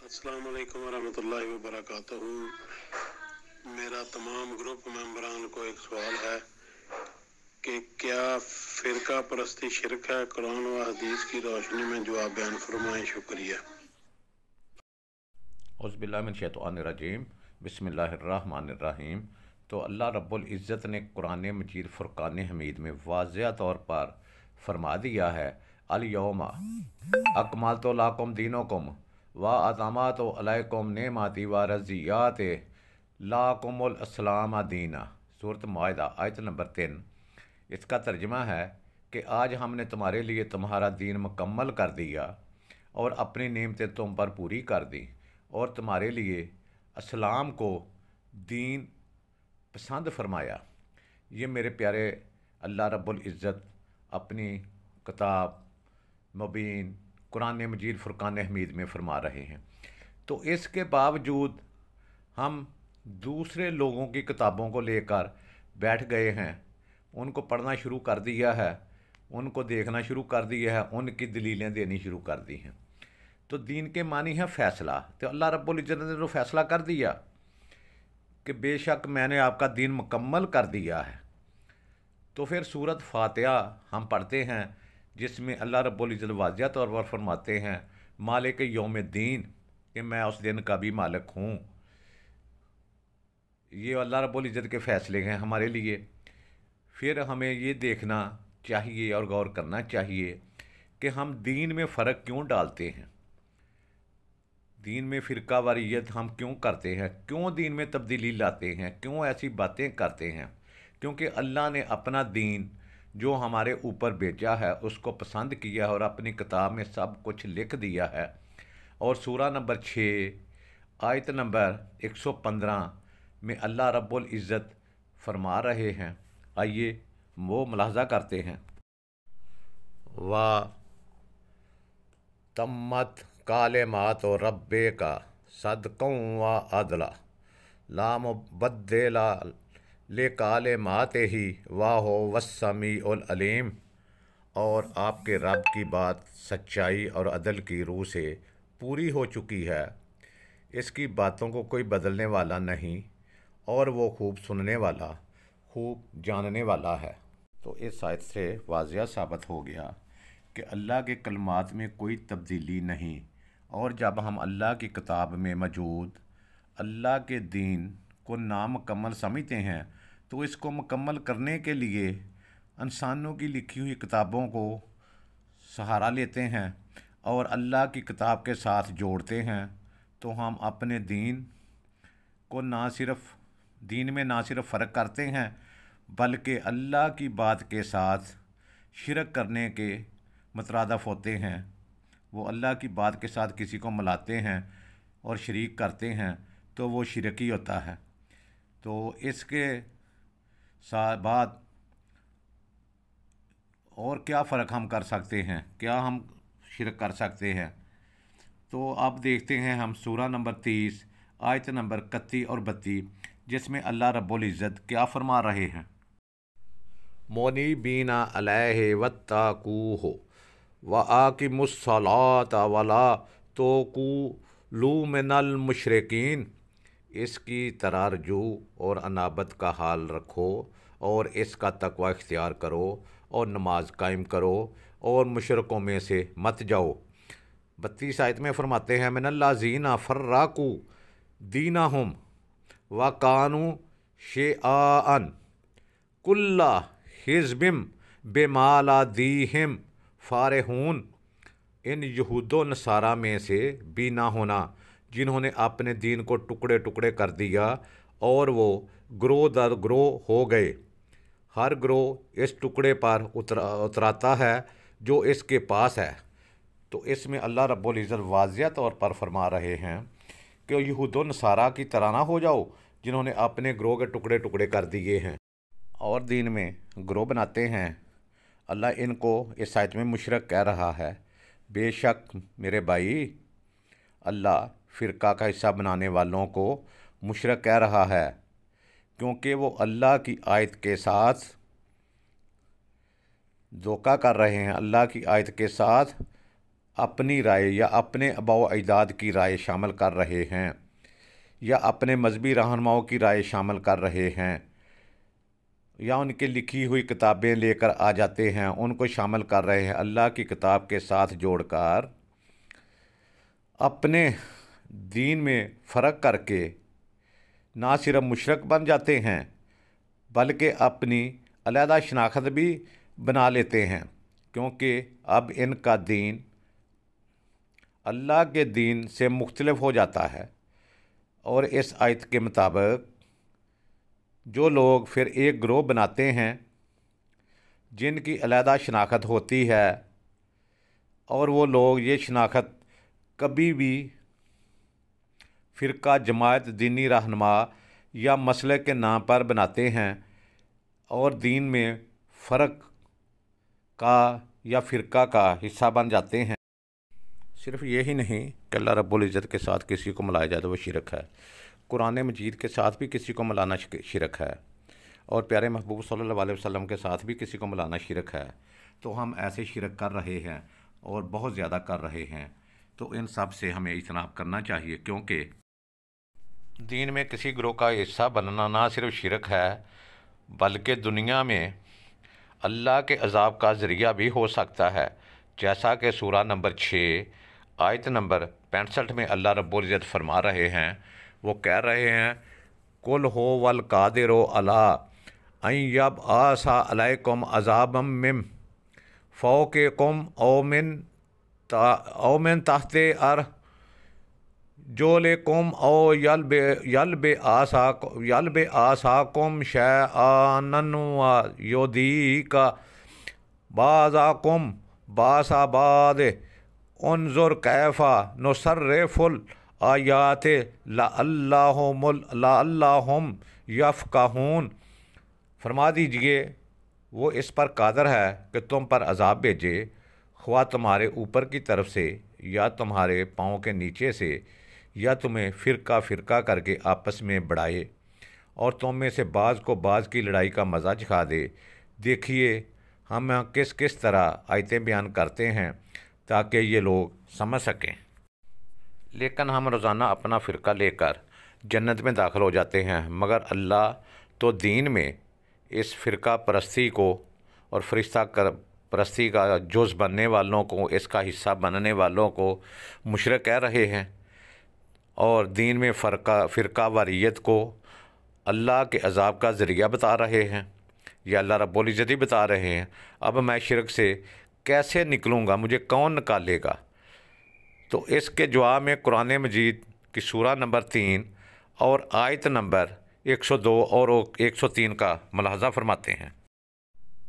अस्सलाम वालेकुम वरहमतुल्लाहि वबरकातुहू। मेरा तमाम ग्रुप मेंबरान को एक सवाल है कि क्या फ़िरका परस्ती शिरक है? कुरान व हदीस की रोशनी में जवाब बयान फरमाएं। शुक्रिया। औज़ुबिल्लाहिमिनश्शैतानिर्रजीम बिस्मिल्लाहिर्रहमानिर्रहीम। तो अल्लाह रब्बुल इज़्ज़त ने कुरान मजीद फ़ुरक़ान हमीद में वाज़िह तौर पर फरमा दिया है, अल यौमा अकमलतु लकुम दीनकुम व अतममतु अलैकुम नेमती व रज़ियतु लकुमुल इस्लाम दीना। सूरत माइदा आयत नंबर 3। इसका तर्जुमा है कि आज हमने तुम्हारे लिए तुम्हारा दीन मुकम्मल कर दिया और अपनी नेमतें तुम पर पूरी कर दी और तुम्हारे लिए इस्लाम को दीन पसंद फरमाया। ये मेरे प्यारे अल्लाह रब्बुल इज़्ज़त अपनी किताब मुबीन कुरान मजीद फ़ुरक़ान हमीद में फरमा रहे हैं। तो इसके बावजूद हम दूसरे लोगों की किताबों को लेकर बैठ गए हैं, उनको पढ़ना शुरू कर दिया है, उनको देखना शुरू कर दिया है, उनकी दलीलें देनी शुरू कर दी हैं। तो दीन के मानी है फ़ैसला। तो अल्लाह रब्बुल इज़्ज़त ने तो फ़ैसला कर दिया कि बेशक मैंने आपका दीन मुकम्मल कर दिया है। तो फिर सूरत फ़ातिहा हम पढ़ते हैं जिसमें अल्लाह रब्बुल इज़्ज़त वाज़िह तौर पर फरमाते हैं मालिक यौम दीन, कि मैं उस दिन का भी मालिक हूँ। ये अल्लाह रब्बुल इज़्ज़त के फ़ैसले हैं हमारे लिए। फिर हमें ये देखना चाहिए और गौर करना चाहिए कि हम दीन में फ़र्क क्यों डालते हैं, दीन में फ़िरका वारियत हम क्यों करते हैं, क्यों दीन में तब्दीली लाते हैं, क्यों ऐसी बातें करते हैं। क्योंकि अल्लाह ने अपना दीन जो हमारे ऊपर भेजा है उसको पसंद किया है और अपनी किताब में सब कुछ लिख दिया है। और सूरा नंबर 6 आयत नंबर 115 में अल्लाह रब्बुल इज़्ज़त फरमा रहे हैं, आइए वो मुलाहज़ा करते हैं। वाह तम्मत कालिमात रब्बे का सदक़ों व अदला ला मुबद्दिला ले कालिमात ही वाहो वस्समीउल अलीम। और आपके रब की बात सच्चाई और अदल की रूह से पूरी हो चुकी है, इसकी बातों को कोई बदलने वाला नहीं और वो खूब सुनने वाला, खूब जानने वाला है। तो इस आयत से वाज़िह साबित हो गया कि अल्लाह के कलमात में कोई तब्दीली नहीं। और जब हम अल्लाह की किताब में मौजूद अल्लाह के दीन को नामुकम्मल समझते हैं तो इसको मुकम्मल करने के लिए इंसानों की लिखी हुई किताबों को सहारा लेते हैं और अल्लाह की किताब के साथ जोड़ते हैं, तो हम अपने दीन को दीन में ना सिर्फ फ़र्क करते हैं बल्कि अल्लाह की बात के साथ शिरक करने के मुतरादफ़ होते हैं। वो अल्लाह की बात के साथ किसी को मिलाते हैं और शरीक करते हैं तो वो शिरक ही होता है। तो इसके साथ बाद और क्या फ़र्क हम कर सकते हैं, क्या हम शिरक कर सकते हैं? तो अब देखते हैं हम सूरा नंबर 30 आयत नंबर 31 और 32 जिसमें अल्लाह रब्बुल इज़्ज़त क्या फरमा रहे हैं। मोनीबीना अलैहि वत्तकूहु व आकिमुस्सलात वला तकूनू मिनल मुशरिकीन। इसकी तरह रजू और अनाबत का हाल रखो और इसका तकवा इख्तियार करो और नमाज कायम करो और मुशरकों में से मत जाओ। 32 आयत में फरमाते हैं मिनल्लाज़ीना फ़र्रक़ू दीनहुम व कानू शिआअन कुल्ला हिज़्बिम बिमा लदीहिम फ़ारिहून। इन यहूदो नसारा में से भी ना होना जिन्होंने अपने दीन को टुकड़े टुकड़े कर दिया और वो ग्रोह दर ग्रोह हो गए। हर ग्रोह इस टुकड़े पर उतराता है जो इसके पास है। तो इसमें अल्लाह रब्बुल इज़्ज़त वाज़िह तौर पर फरमा रहे हैं कि यहूदो नसारा की तरह ना हो जाओ जिन्होंने अपने ग्रोह के टुकड़े टुकड़े कर दिए हैं और दीन में ग्रोह बनाते हैं। अल्लाह इनको इस आयत में मुशरक कह रहा है। बेशक मेरे भाई, अल्लाह फ़िरका का हिस्सा बनाने वालों को मुशरक कह रहा है क्योंकि वो अल्लाह की आयत के साथ धोखा कर रहे हैं, अल्लाह की आयत के साथ अपनी राय या अपने आबाओ अजदाद की राय शामिल कर रहे हैं या अपने मजहबी रहनुमाओं की राय शामिल कर रहे हैं या उनकी लिखी हुई किताबें लेकर आ जाते हैं, उनको शामिल कर रहे हैं, अल्लाह की किताब के साथ जोड़कर अपने दीन में फ़र्क करके ना सिर्फ मुशरक बन जाते हैं बल्कि अपनी अलहदा शनाख्त भी बना लेते हैं, क्योंकि अब इनका दीन अल्लाह के दीन से मुख्तलिफ हो जाता है। और इस आयत के मुताबिक जो लोग फिर एक ग्रोह बनाते हैं जिनकी अलहदा शनाख्त होती है और वो लोग ये शनाख्त कभी भी फ़िरका, जमात, दीनी रहनुमा या मसले के नाम पर बनाते हैं और दीन में फ़र्क का या फ़िरका का हिस्सा बन जाते हैं। सिर्फ यही नहीं कि अल्लाह रब्बुल इज़्ज़त के साथ किसी को मिलाया जाए तो वो शिरक है, कुरान मजीद के साथ भी किसी को मिलाना शिरक है, और प्यारे महबूब सल्लल्लाहु अलैहि वसल्लम के साथ भी किसी को मिलाना शिरक है। तो हम ऐसे शिरक कर रहे हैं और बहुत ज़्यादा कर रहे हैं। तो इन सब से हमें इज्तनाब करना चाहिए, क्योंकि दीन में किसी ग्रोह का हिस्सा बनना ना सिर्फ शिरक है बल्कि दुनिया में अल्लाह के अज़ाब का ज़रिया भी हो सकता है। जैसा कि सूरा नंबर 6 आयत नंबर 65 में अल्लाह रब्बुल इज़्ज़त फरमा रहे हैं, वो कह रहे हैं, कुल हो वल कादिरो अला अन यब आसा अलैकुम अज़ाबम मिम फ़ौक़िकुम औ मिन तहते अर जोलेकुम औ यलबे आसाकुम शैआनन व युदीका बाज़ाकुम बासा बाद उन्जुर कैफ़ा नुसर्रिफुल आयात लअल्लाहुम यफ़क़हून। फरमा दीजिए, वो इस पर कादर है कि तुम पर अज़ाब भेजे, ख्वाह तुम्हारे ऊपर की तरफ से या तुम्हारे पाँव के नीचे से, या तुम्हें फ़िरका फ़िरका करके आपस में बढ़ाए और तुम में से बाज़ को बाज़ की लड़ाई का मज़ा चखा दे। देखिए हम किस किस तरह आयतें बयान करते हैं ताकि ये लोग समझ सकें। लेकिन हम रोज़ाना अपना फ़िरका लेकर जन्नत में दाखिल हो जाते हैं, मगर अल्लाह तो दीन में इस फ़िरका परस्ती को और फरिश्ता परस्ती का जुज़ बनने वालों को, इसका हिस्सा बनने वालों को मुशरिक कह रहे हैं, और दीन में फ़िरका वारियत को अल्लाह के अज़ाब का ज़रिया बता रहे हैं, या अल्लाह रब्बुल इज़्ज़त ही बता रहे हैं। अब मैं शिरक से कैसे निकलूँगा, मुझे कौन निकालेगा? तो इसके जवाब में कुरान मजीद की सूरा नंबर 3 और आयत नंबर 102 और 103 का मुलाहज़ा फरमाते हैं।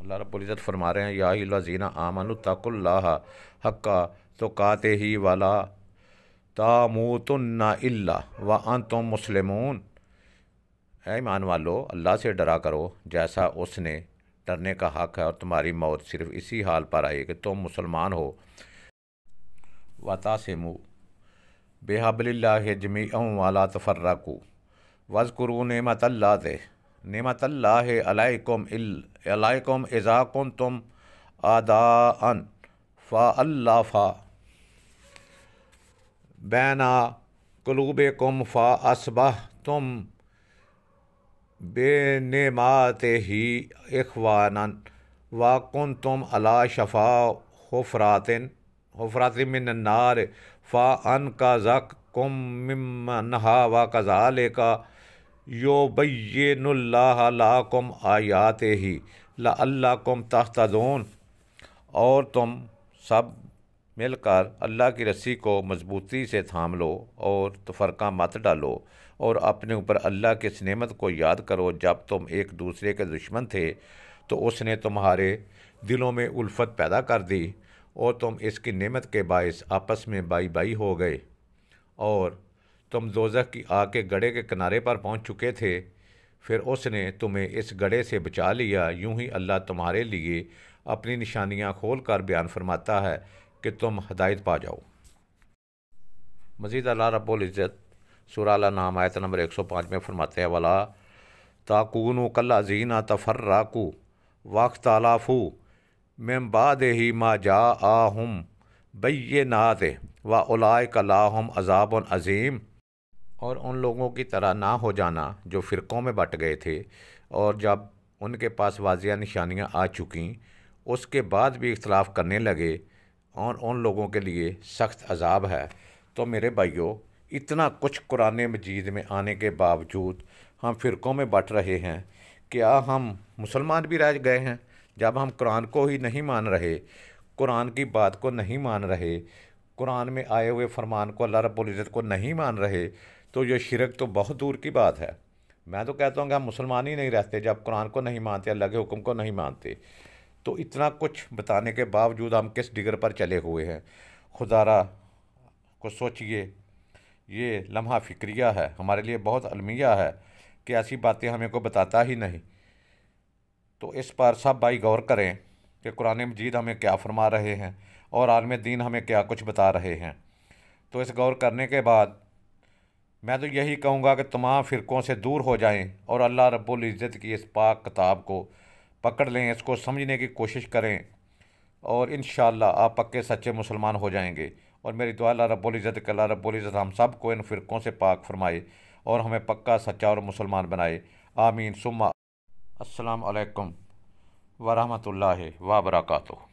अल्लाह रब्बुल इज़्ज़त फरमा रहे हैं, या अय्युहल्लज़ीना आमनु तक़ुल्लाह हक़्क़ा तुक़ातिही वला तामूतुन्ना इल्ला व अंतुम मुस्लिमून। ऐ ईमान वालो, अल्लाह से डरा करो जैसा उसने डरने का हक़ है, और तुम्हारी मौत सिर्फ़ इसी हाल पर आए कि तुम मुसलमान हो। वतासिमू बिहब्लिल्लाहि जमीअन वला तफ़र्रक़ू वज़कुरू नेमतल्लाहि अलैकुम इज़ा कुंतुम आदाअन फ़अल्लफ़ा बैना क़ुलूबिकुम फ़अस्बहतुम बेनिमातिही इख़वानन व कुंतुम अला शफ़ा हुफ़रातिन मिनन नार फ़अनक़ज़कुम मिन्हा व कज़ालिका युबय्यिनुल्लाहु लकुम आयातिही लअल्लकुम तहतदून। और तुम सब मिलकर अल्लाह की रस्सी को मजबूती से थाम लो और तफ़रक़ा मत डालो, और अपने ऊपर अल्लाह की इस नेमत को याद करो, जब तुम एक दूसरे के दुश्मन थे तो उसने तुम्हारे दिलों में उल्फत पैदा कर दी और तुम इसकी नेमत के बायस आपस में बाई बाई हो गए, और तुम दोज़ख की आग के गड्ढे के किनारे पर पहुंच चुके थे। फिर उसने तुम्हें इस गड्ढे से बचा लिया। यूं ही अल्लाह तुम्हारे लिए अपनी निशानियां खोल कर बयान फरमाता है कि तुम हदायत पा जाओ। मज़ीद अल्लाह रब्बुल इज़्ज़त सूरा अल-अनआम आयत नंबर 105 में फरमाते हैं, वला ताकूनु कल्लज़ीना तफ़र्रक़ू वख्तलफ़ू मिन बादिही मा जाअहुम बय्यिनात व उलाइका लहुम अज़ाबुन अज़ीम, और उन लोगों की तरह ना हो जाना जो फ़िरक़ों में बट गए थे और जब उनके पास वाज़िया निशानियाँ आ चुकीं उसके बाद भी इख्तलाफ करने लगे, और उन लोगों के लिए सख्त अज़ाब है। तो मेरे भाइयों, इतना कुछ कुरान मजीद में आने के बावजूद हम फ़िरक़ों में बट रहे हैं। क्या हम मुसलमान भी रह गए हैं? जब हम कुरान को ही नहीं मान रहे, कुरान की बात को नहीं मान रहे, कुरान में आए हुए फरमान को, अल्लाह रब्बुल इज़्ज़त को नहीं मान रहे, तो ये शिरक तो बहुत दूर की बात है। मैं तो कहता हूँ कि हम मुसलमान ही नहीं रहते जब कुरान को नहीं मानते, अल्लाह के हुक्म को नहीं मानते। तो इतना कुछ बताने के बावजूद हम किस डिगर पर चले हुए हैं? खुदारा को सोचिए, ये लम्हा फ़िक्रिया है, हमारे लिए बहुत अलमिया है कि ऐसी बातें हमें को बताता ही नहीं। तो इस पर सब भाई गौर करें कि कुरान मजीद हमें क्या फरमा रहे हैं और आलिम दीन हमें क्या कुछ बता रहे हैं। तो इस गौर करने के बाद मैं तो यही कहूँगा कि तमाम फ़िरक़ों से दूर हो जाएं और अल्लाह रब्बुल इज़्ज़त की इस पाक किताब को पकड़ लें, इसको समझने की कोशिश करें, और इंशाअल्लाह आप पक्के सच्चे मुसलमान हो जाएंगे। और मेरी दुआ अल्लाह रब्बुल इज़्ज़त के अल्लाह रब्बुल इज़्ज़त हम सब को इन फ़िरक़ों से पाक फरमाए और हमें पक्का सच्चा और मुसलमान बनाए। आमीन सुम्मा। अस्सलाम अलैकुम व रहमतुल्लाहि व बरकातुहू।